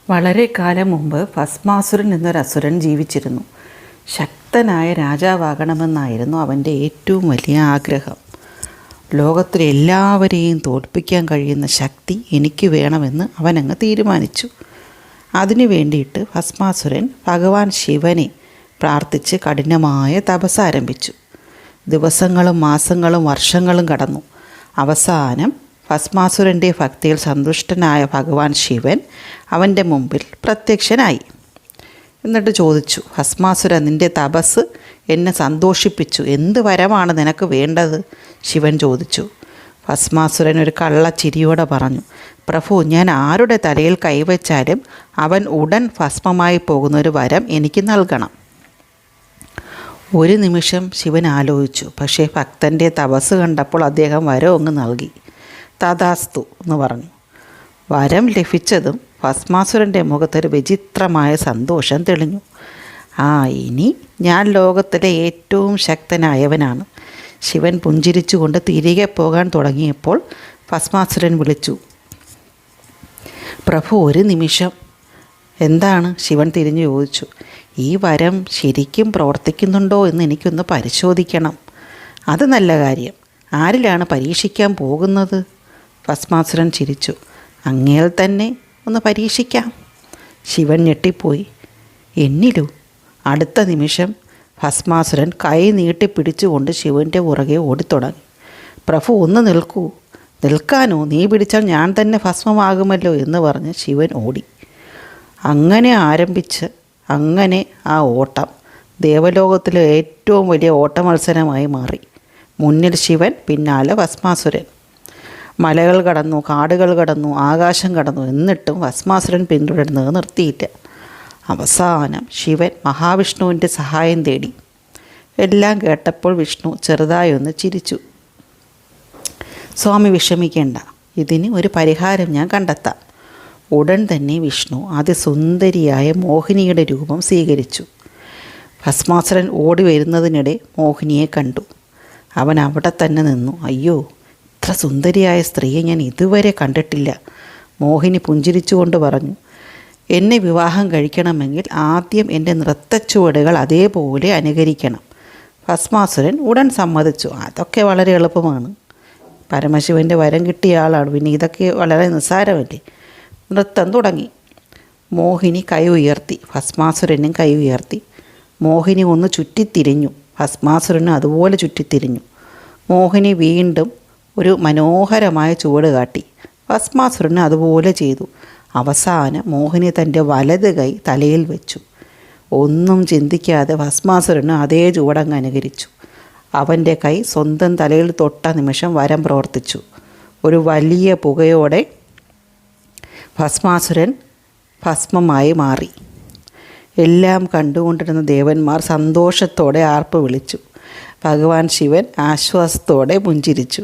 വളരെ കാലം മുമ്പ് ഭസ്മാസുരൻ എന്നൊരസുരൻ ജീവിച്ചിരുന്നു. ശക്തനായ രാജാവാകണമെന്നായിരുന്നു അവൻ്റെ ഏറ്റവും വലിയ ആഗ്രഹം. ലോകത്തിലെ എല്ലാവരെയും തോൽപ്പിക്കാൻ കഴിയുന്ന ശക്തി എനിക്ക് വേണമെന്ന് അവനങ്ങ് തീരുമാനിച്ചു. അതിനു വേണ്ടിയിട്ട് ഭസ്മാസുരൻ ഭഗവാൻ ശിവനെ പ്രാർത്ഥിച്ച് കഠിനമായ തപസ് ആരംഭിച്ചു. ദിവസങ്ങളും മാസങ്ങളും വർഷങ്ങളും കടന്നു. അവസാനം ഭസ്മാസുരൻ്റെ ഭക്തിയിൽ സന്തുഷ്ടനായ ഭഗവാൻ ശിവൻ അവൻ്റെ മുമ്പിൽ പ്രത്യക്ഷനായി. എന്നിട്ട് ചോദിച്ചു, ഭസ്മാസുര, നിൻ്റെ തപസ് എന്നെ സന്തോഷിപ്പിച്ചു. എന്ത് വരമാണ് നിനക്ക് വേണ്ടത്? ശിവൻ ചോദിച്ചു. ഭസ്മാസുരൻ ഒരു കള്ളച്ചിരിയോടെ പറഞ്ഞു, പ്രഭു, ഞാൻ ആരുടെ തലയിൽ കൈവച്ചാലും അവൻ ഉടൻ ഭസ്മമായി പോകുന്നൊരു വരം എനിക്ക് നൽകണം. ഒരു നിമിഷം ശിവൻ ആലോചിച്ചു. പക്ഷേ ഭക്തൻ്റെ തപസ് കണ്ടപ്പോൾ അദ്ദേഹം വരം അങ്ങ് നൽകി. തഥാസ്തു എന്ന് പറഞ്ഞു. വരം ലഭിച്ചതും ഭസ്മാസുരൻ്റെ മുഖത്തൊരു വിചിത്രമായ സന്തോഷം തെളിഞ്ഞു. ഇനി ഞാൻ ലോകത്തിലെ ഏറ്റവും ശക്തനായവനാണ്. ശിവൻ പുഞ്ചിരിച്ചുകൊണ്ട് തിരികെ പോകാൻ തുടങ്ങിയപ്പോൾ ഭസ്മാസുരൻ വിളിച്ചു, പ്രഭു, ഒരു നിമിഷം. എന്താണ്? ശിവൻ തിരിഞ്ഞു ചോദിച്ചു. ഈ വരം ശരിക്കും പ്രവർത്തിക്കുന്നുണ്ടോ എന്ന് എനിക്കൊന്ന് പരിശോധിക്കണം. അത് നല്ല കാര്യം. ആരിലാണ് പരീക്ഷിക്കാൻ പോകുന്നത്? ഭസ്മാസുരൻ ചിരിച്ചു. അങ്ങേൽ തന്നെ ഒന്ന് പരീക്ഷിക്കാം. ശിവൻ ഞെട്ടിപ്പോയി. എന്നിലോ? അടുത്ത നിമിഷം ഭസ്മാസുരൻ കൈ നീട്ടിപ്പിടിച്ചുകൊണ്ട് ശിവൻ്റെ പുറകെ ഓടിത്തുടങ്ങി. പ്രഭു, ഒന്ന് നിൽക്കൂ. നിൽക്കാനോ? നീ പിടിച്ചാൽ ഞാൻ തന്നെ ഭസ്മമാകുമല്ലോ എന്ന് പറഞ്ഞ് ശിവൻ ഓടി. അങ്ങനെ ആ ഓട്ടം ദേവലോകത്തിലെ ഏറ്റവും വലിയ ഓട്ടമത്സരമായി മാറി. മുന്നിൽ ശിവൻ, പിന്നാലെ ഭസ്മാസുരൻ. മലകൾ കടന്നു, കാടുകൾ കടന്നു, ആകാശം കടന്നു. എന്നിട്ടും ഭസ്മാസുരൻ പിന്തുടരുന്നത് നിർത്തിയില്ല. അവസാനം ശിവൻ മഹാവിഷ്ണുവിൻ്റെ സഹായം തേടി. എല്ലാം കേട്ടപ്പോൾ വിഷ്ണു ചെറുതായി ഒന്ന് ചിരിച്ചു. സ്വാമി, വിഷമിക്കേണ്ട. ഇതിന് ഒരു പരിഹാരം ഞാൻ കണ്ടെത്താം. ഉടൻ തന്നെ വിഷ്ണു അതിസുന്ദരിയായ മോഹിനിയുടെ രൂപം സ്വീകരിച്ചു. ഭസ്മാസുരൻ ഓടി വരുന്നതിനിടെ മോഹിനിയെ കണ്ടു. അവൻ അവിടെ തന്നെ നിന്നു. അയ്യോ, ഇത്ര സുന്ദരിയായ സ്ത്രീയെ ഞാൻ ഇതുവരെ കണ്ടിട്ടില്ല. മോഹിനി പുഞ്ചിരിച്ചുകൊണ്ട് പറഞ്ഞു, എന്നെ വിവാഹം കഴിക്കണമെങ്കിൽ ആദ്യം എൻ്റെ നൃത്തച്ചുവടുകൾ അതേപോലെ അനുകരിക്കണം. ഭസ്മാസുരൻ ഉടൻ സമ്മതിച്ചു. അതൊക്കെ വളരെ എളുപ്പമാണ്. പരമശിവൻ്റെ വരം കിട്ടിയ ആളാണ്, പിന്നെ ഇതൊക്കെ വളരെ നിസ്സാരമല്ലേ. നൃത്തം തുടങ്ങി. മോഹിനി കൈ ഉയർത്തി, ഭസ്മാസുരനും കൈ ഉയർത്തി. മോഹിനി ഒന്ന് ചുറ്റിത്തിരിഞ്ഞു, ഭസ്മാസുരനും അതുപോലെ ചുറ്റിത്തിരിഞ്ഞു. മോഹിനി വീണ്ടും ഒരു മനോഹരമായ ചുവട് കാട്ടി. ഭസ്മാസുരന് അതുപോലെ ചെയ്തു. അവസാനം മോഹിനി തൻ്റെ വലത് കൈ തലയിൽ വെച്ചു. ഒന്നും ചിന്തിക്കാതെ ഭസ്മാസുരന് അതേ ചുവടങ്ങ് അനുകരിച്ചു. അവൻ്റെ കൈ സ്വന്തം തലയിൽ തൊട്ട നിമിഷം വരം പ്രവർത്തിച്ചു. ഒരു വലിയ പുകയോടെ ഭസ്മാസുരൻ ഭസ്മമായി മാറി. എല്ലാം കണ്ടുകൊണ്ടിരുന്ന ദേവന്മാർ സന്തോഷത്തോടെ ആർപ്പ് വിളിച്ചു. ഭഗവാൻ ശിവൻ ആശ്വാസത്തോടെ പുഞ്ചിരിച്ചു.